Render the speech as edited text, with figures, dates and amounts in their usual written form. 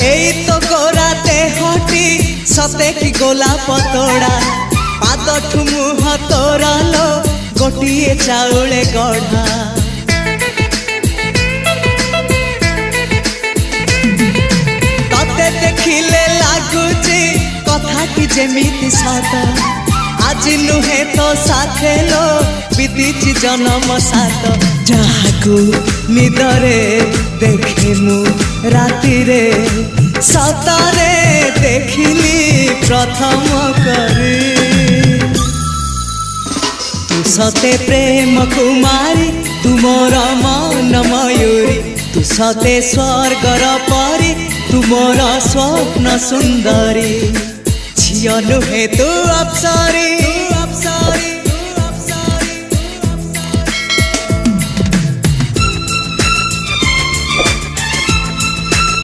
एई तो गोरा देहटी सते कि गोलाप तोड़ा पाद मुह तोरा लो गोटिए चाउले गढ़ा तते देखिले लागुची कथाटी जेमिति सत आज नुहे तो साथे लो बीतीची जन्म सात जहाकू निदरे देखे मु राति रे सतरे देखिली प्रथम करी तू सते प्रेम कुमारी तू मोर मन मयूरी तू सते स्वर्गर परी तू मोर स्वप्न सुंदरी झियो नुहे तू अप्सरी।